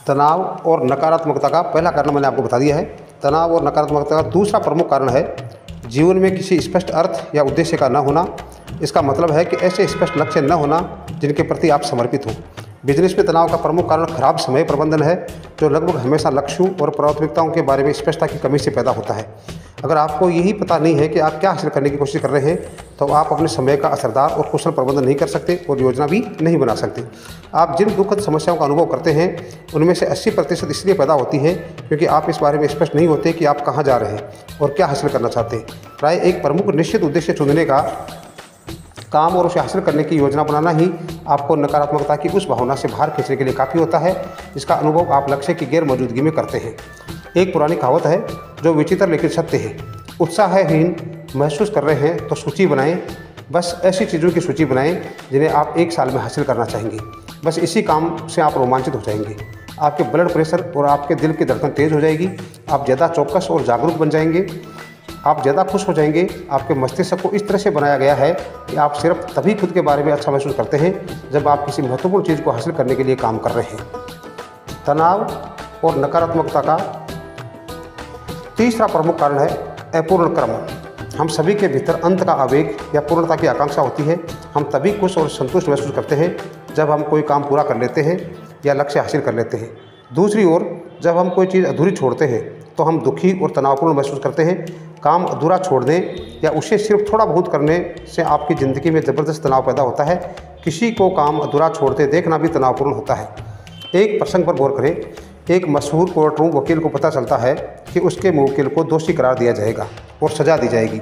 तनाव और नकारात्मकता का पहला कारण मैंने आपको बता दिया है। तनाव और नकारात्मकता का दूसरा प्रमुख कारण है जीवन में किसी स्पष्ट अर्थ या उद्देश्य का न होना। इसका मतलब है कि ऐसे स्पष्ट लक्ष्य न होना जिनके प्रति आप समर्पित हो। बिजनेस में तनाव का प्रमुख कारण खराब समय प्रबंधन है, जो लगभग हमेशा लक्ष्यों और प्राथमिकताओं के बारे में स्पष्टता की कमी से पैदा होता है। अगर आपको यही पता नहीं है कि आप क्या हासिल करने की कोशिश कर रहे हैं, तो आप अपने समय का असरदार और कुशल प्रबंधन नहीं कर सकते और योजना भी नहीं बना सकते। आप जिन दुखद समस्याओं का अनुभव करते हैं उनमें से 80% इसलिए पैदा होती है क्योंकि आप इस बारे में स्पष्ट नहीं होते कि आप कहाँ जा रहे हैं और क्या हासिल करना चाहते हैं। प्राय एक प्रमुख निश्चित उद्देश्य चुनने का काम और उसे हासिल करने की योजना बनाना ही आपको नकारात्मकता की उस भावना से बाहर खींचने के लिए काफ़ी होता है जिसका अनुभव आप लक्ष्य की गैर मौजूदगी में करते हैं। एक पुरानी कहावत है जो विचित्र लेकिन सत्य है, उत्साहहीन महसूस कर रहे हैं तो सूची बनाएं। बस ऐसी चीज़ों की सूची बनाएं जिन्हें आप एक साल में हासिल करना चाहेंगे। बस इसी काम से आप रोमांचित हो जाएंगे। आपके ब्लड प्रेशर और आपके दिल की धड़कन तेज़ हो जाएगी। आप ज़्यादा चौकस और जागरूक बन जाएंगे। आप ज़्यादा खुश हो जाएंगे। आपके मस्तिष्क को इस तरह से बनाया गया है कि आप सिर्फ तभी खुद के बारे में अच्छा महसूस करते हैं जब आप किसी महत्वपूर्ण चीज़ को हासिल करने के लिए काम कर रहे हैं। तनाव और नकारात्मकता का तीसरा प्रमुख कारण है अपूर्ण क्रम। हम सभी के भीतर अंत का आवेग या पूर्णता की आकांक्षा होती है। हम तभी खुश और संतुष्ट महसूस करते हैं जब हम कोई काम पूरा कर लेते हैं या लक्ष्य हासिल कर लेते हैं। दूसरी ओर जब हम कोई चीज़ अधूरी छोड़ते हैं तो हम दुखी और तनावपूर्ण महसूस करते हैं। काम अधूरा छोड़ने या उसे सिर्फ थोड़ा बहुत करने से आपकी ज़िंदगी में ज़बरदस्त तनाव पैदा होता है। किसी को काम अधूरा छोड़ते देखना भी तनावपूर्ण होता है। एक प्रसंग पर गौर करें। एक मशहूर कोर्टरूम वकील को पता चलता है कि उसके मुवक्किल को दोषी करार दिया जाएगा और सज़ा दी जाएगी।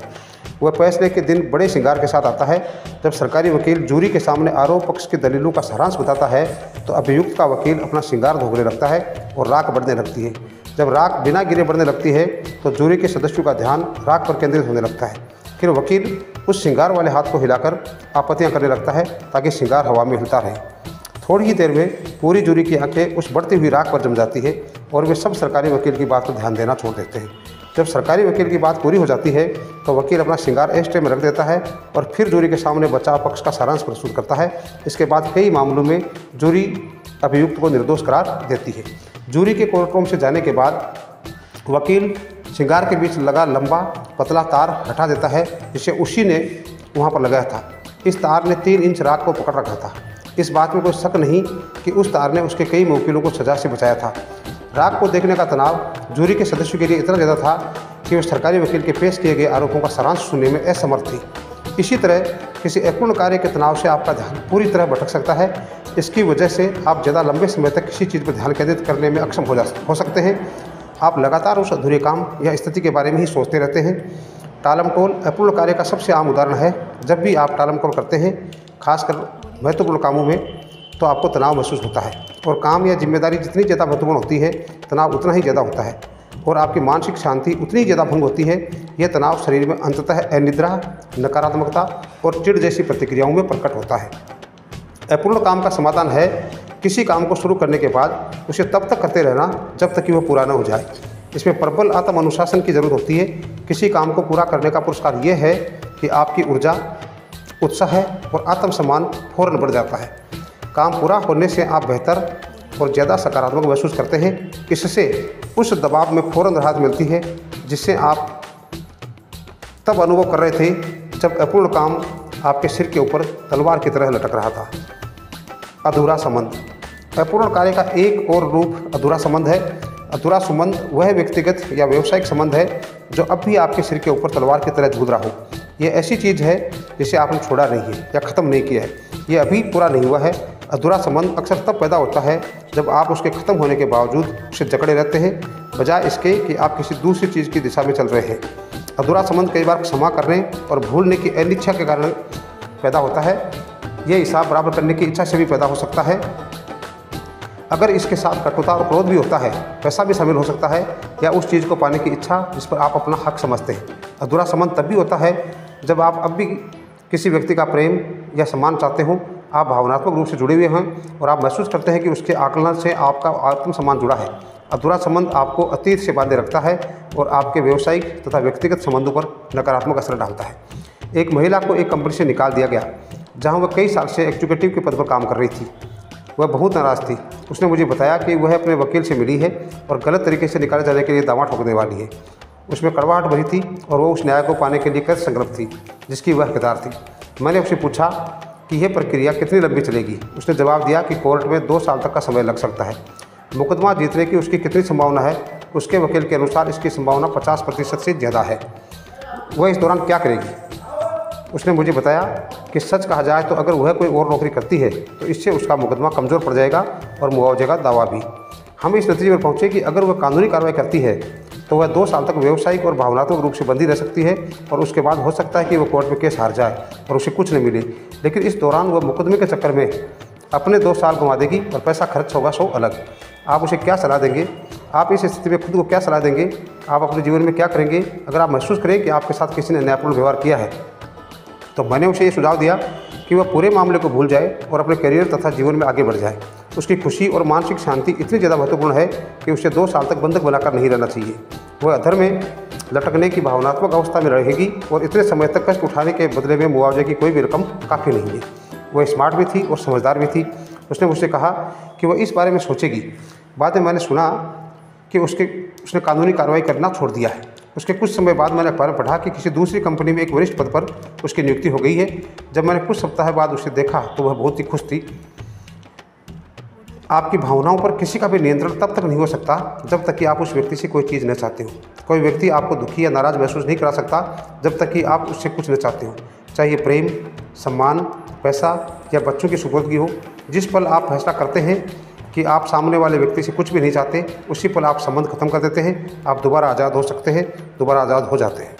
वह फैसले के दिन बड़े श्रृंगार के साथ आता है। जब सरकारी वकील जूरी के सामने आरोप पक्ष की दलीलों का सारांश बताता है तो अभियुक्त का वकील अपना श्रृंगार धोखने लगता है और राख बढ़ने लगती है। जब राख बिना गिरे बढ़ने लगती है तो जूरी के सदस्यों का ध्यान राख पर केंद्रित होने लगता है। फिर वकील उस श्रृंगार वाले हाथ को हिलाकर आपत्तियां करने लगता है ताकि श्रृंगार हवा में हिलता रहे। थोड़ी ही देर में पूरी जूरी की आंखें उस बढ़ती हुई राख पर जम जाती है और वे सब सरकारी वकील की बात पर ध्यान देना छोड़ देते हैं। जब सरकारी वकील की बात पूरी हो जाती है तो वकील अपना श्रृंगार एस्ट्रे में रख देता है और फिर जूरी के सामने बचाव पक्ष का सारांश प्रस्तुत करता है। इसके बाद कई मामलों में जूरी अभियुक्त को निर्दोष करार देती है। जूरी के कोर्टरूम से जाने के बाद वकील श्रृंगार के बीच लगा लंबा पतला तार हटा देता है जिसे उसी ने वहाँ पर लगाया था। इस तार ने 3 इंच राख को पकड़ रखा था। इस बात में कोई शक नहीं कि उस तार ने उसके कई मुवक्किलों को सजा से बचाया था। राख को देखने का तनाव जूरी के सदस्यों के लिए इतना ज़्यादा था कि वे सरकारी वकील के पेश किए गए आरोपों का सारांश सुनने में असमर्थ थे। इसी तरह किसी अपूर्ण कार्य के तनाव से आपका ध्यान पूरी तरह भटक सकता है। इसकी वजह से आप ज़्यादा लंबे समय तक किसी चीज़ पर ध्यान केंद्रित करने में अक्षम हो सकते हैं। आप लगातार उस अधूरे काम या स्थिति के बारे में ही सोचते रहते हैं। टालमटोल अपूर्ण कार्य का सबसे आम उदाहरण है। जब भी आप टालमटोल करते हैं, खासकर महत्वपूर्ण कामों में, तो आपको तनाव महसूस होता है और काम या जिम्मेदारी जितनी ज़्यादा महत्वपूर्ण होती है तनाव उतना ही ज़्यादा होता है और आपकी मानसिक शांति उतनी ज़्यादा भंग होती है। यह तनाव शरीर में अंततः अनिद्रा, नकारात्मकता और चिढ़ जैसी प्रतिक्रियाओं में प्रकट होता है। अपूर्ण काम का समाधान है किसी काम को शुरू करने के बाद उसे तब तक करते रहना जब तक कि वह पूरा न हो जाए। इसमें प्रबल आत्म अनुशासन की ज़रूरत होती है। किसी काम को पूरा करने का पुरस्कार यह है कि आपकी ऊर्जा, उत्साह और आत्मसम्मान फौरन बढ़ जाता है। काम पूरा होने से आप बेहतर और ज़्यादा सकारात्मक महसूस करते हैं। इससे उस दबाव में फौरन राहत मिलती है जिससे आप तब अनुभव कर रहे थे जब अपूर्ण काम आपके सिर के ऊपर तलवार की तरह लटक रहा था। अधूरा संबंध। अपूर्ण कार्य का एक और रूप अधूरा संबंध है। अधूरा संबंध वह व्यक्तिगत या व्यावसायिक संबंध है जो अब भी आपके सिर के ऊपर तलवार की तरह झूल रहा हो। यह ऐसी चीज़ है जिसे आपने छोड़ा नहीं है या ख़त्म नहीं किया है। यह अभी पूरा नहीं हुआ है। अधूरा संबंध अक्सर तब पैदा होता है जब आप उसके ख़त्म होने के बावजूद उसे जकड़े रहते हैं बजाय इसके कि आप किसी दूसरी चीज़ की दिशा में चल रहे हैं। अधूरा संबंध कई बार क्षमा करने और भूलने की अनिच्छा के कारण पैदा होता है। यह हिसाब बराबर करने की इच्छा से भी पैदा हो सकता है। अगर इसके साथ कटुता और क्रोध भी होता है, पैसा भी शामिल हो सकता है या उस चीज़ को पाने की इच्छा जिस पर आप अपना हक समझते हैं। अधूरा संबंध तब भी होता है जब आप अब भी किसी व्यक्ति का प्रेम या सम्मान चाहते हो। आप भावनात्मक रूप से जुड़े हुए हैं और आप महसूस करते हैं कि उसके आकलन से आपका आत्मसम्मान जुड़ा है। अधूरा संबंध आपको अतीत से बांधे रखता है और आपके व्यावसायिक तथा व्यक्तिगत संबंधों पर नकारात्मक असर डालता है। एक महिला को एक कंपनी से निकाल दिया गया जहां वह कई साल से एग्जीक्यूटिव के पद पर काम कर रही थी। वह बहुत नाराज़ थी। उसने मुझे बताया कि वह अपने वकील से मिली है और गलत तरीके से निकाले जाने के लिए दावा ठोकने वाली है। उसमें कड़वाहट भरी थी और वो उस न्याय को पाने के लिए कृत संकल्प थी जिसकी वह हकदार थी। मैंने उससे पूछा कि यह प्रक्रिया कितनी लंबी चलेगी। उसने जवाब दिया कि कोर्ट में 2 साल तक का समय लग सकता है। मुकदमा जीतने की उसकी कितनी संभावना है? उसके वकील के अनुसार इसकी संभावना 50% से ज़्यादा है। वह इस दौरान क्या करेगी? उसने मुझे बताया कि सच कहा जाए तो अगर वह कोई और नौकरी करती है तो इससे उसका मुकदमा कमज़ोर पड़ जाएगा और मुआवजे का दावा भी। हम इस नतीजे पर पहुँचे कि अगर वह कानूनी कार्रवाई करती है तो वह 2 साल तक व्यावसायिक और भावनात्मक रूप से बंदी रह सकती है और उसके बाद हो सकता है कि वह कोर्ट में केस हार जाए और उसे कुछ न मिले। लेकिन इस दौरान वह मुकदमे के चक्कर में अपने 2 साल गंवा देगी और पैसा खर्च होगा सो अलग। आप उसे क्या सलाह देंगे? आप इस स्थिति में खुद को क्या सलाह देंगे? आप अपने जीवन में क्या करेंगे अगर आप महसूस करें कि आपके साथ किसी ने अन्यायपूर्ण व्यवहार किया है? तो मैंने उसे ये सुझाव दिया कि वह पूरे मामले को भूल जाए और अपने करियर तथा जीवन में आगे बढ़ जाए। उसकी खुशी और मानसिक शांति इतनी ज़्यादा महत्वपूर्ण है कि उसे 2 साल तक बंधक बनाकर नहीं रहना चाहिए। वह अधर में लटकने की भावनात्मक अवस्था में रहेगी और इतने समय तक कष्ट उठाने के बदले में मुआवजे की कोई भी रकम काफ़ी नहीं है। वह स्मार्ट भी थी और समझदार भी थी। उसने मुझसे कहा कि वह इस बारे में सोचेगी। बाद में मैंने सुना कि उसने कानूनी कार्रवाई करना छोड़ दिया है। उसके कुछ समय बाद मैंने अखबार में पढ़ा कि किसी दूसरी कंपनी में एक वरिष्ठ पद पर उसकी नियुक्ति हो गई है। जब मैंने कुछ सप्ताह बाद उसे देखा तो वह बहुत ही खुश थी। आपकी भावनाओं पर किसी का भी नियंत्रण तब तक नहीं हो सकता जब तक कि आप उस व्यक्ति से कोई चीज़ न चाहते हो। कोई व्यक्ति आपको दुखी या नाराज़ महसूस नहीं करा सकता जब तक कि आप उससे कुछ न चाहते हो, चाहे प्रेम, सम्मान, पैसा या बच्चों की सुपुर्दगी हो। जिस पल आप फैसला करते हैं कि आप सामने वाले व्यक्ति से कुछ भी नहीं चाहते, उसी पल आप संबंध खत्म कर देते हैं। आप दोबारा आज़ाद हो सकते हैं, दोबारा आज़ाद हो जाते हैं।